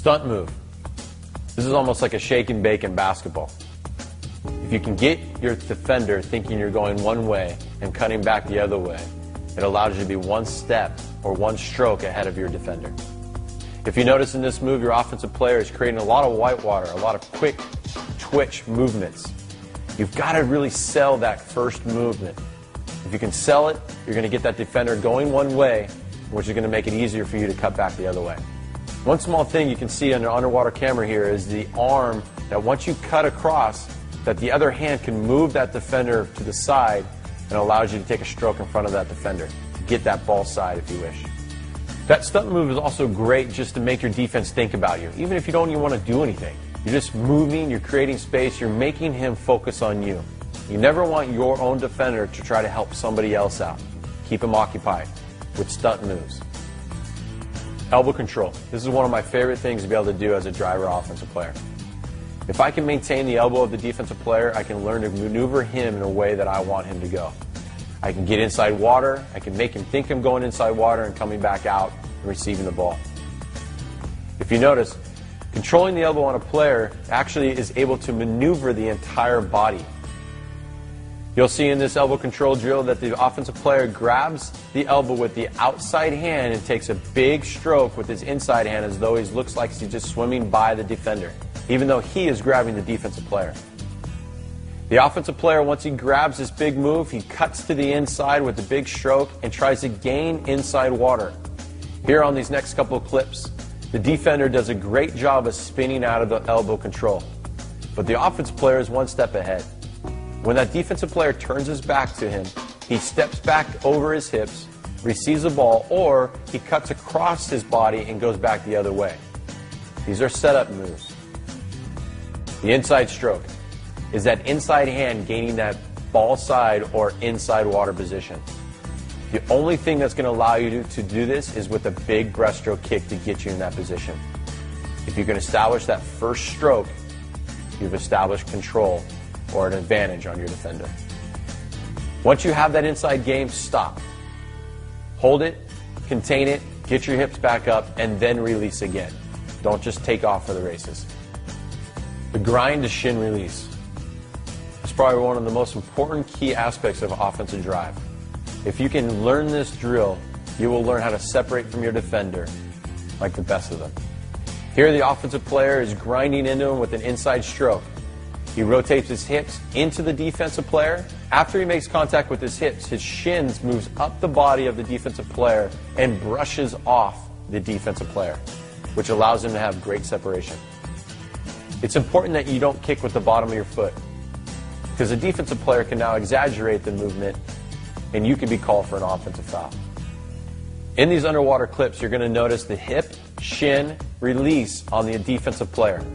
Stunt move. This is almost like a shake and bake in basketball. If you can get your defender thinking you're going one way and cutting back the other way, it allows you to be one step or one stroke ahead of your defender. If you notice in this move, your offensive player is creating a lot of whitewater, a lot of quick twitch movements. You've got to really sell that first movement. If you can sell it, you're going to get that defender going one way, which is going to make it easier for you to cut back the other way. One small thing you can see on an underwater camera here is the arm that once you cut across, that the other hand can move that defender to the side and allows you to take a stroke in front of that defender. Get that ball side if you wish. That stunt move is also great just to make your defense think about you. Even if you don't even want to do anything. You're just moving, you're creating space, you're making him focus on you. You never want your own defender to try to help somebody else out. Keep him occupied with stunt moves. Elbow control. This is one of my favorite things to be able to do as a driver offensive player. If I can maintain the elbow of the defensive player, I can learn to maneuver him in a way that I want him to go. I can get inside water, I can make him think I'm going inside water and coming back out and receiving the ball. If you notice, controlling the elbow on a player actually is able to maneuver the entire body. You'll see in this elbow control drill that the offensive player grabs the elbow with the outside hand and takes a big stroke with his inside hand as though he looks like he's just swimming by the defender, even though he is grabbing the defensive player. The offensive player, once he grabs this big move, he cuts to the inside with the big stroke and tries to gain inside water. Here on these next couple of clips, the defender does a great job of spinning out of the elbow control, but the offensive player is one step ahead. When that defensive player turns his back to him, he steps back over his hips, receives the ball, or he cuts across his body and goes back the other way. These are setup moves. The inside stroke is that inside hand gaining that ball side or inside water position. The only thing that's going to allow you to do this is with a big breaststroke kick to get you in that position. If you can establish that first stroke, you've established control or an advantage on your defender. Once you have that inside game, stop. Hold it, contain it, get your hips back up, and then release again. Don't just take off for the races. The grind to shin release is probably one of the most important key aspects of offensive drive. If you can learn this drill, you will learn how to separate from your defender like the best of them. Here the offensive player is grinding into him with an inside stroke. He rotates his hips into the defensive player. After he makes contact with his hips, his shins moves up the body of the defensive player and brushes off the defensive player, which allows him to have great separation. It's important that you don't kick with the bottom of your foot, because the defensive player can now exaggerate the movement and you can be called for an offensive foul. In these underwater clips, you're going to notice the hip, shin, release on the defensive player.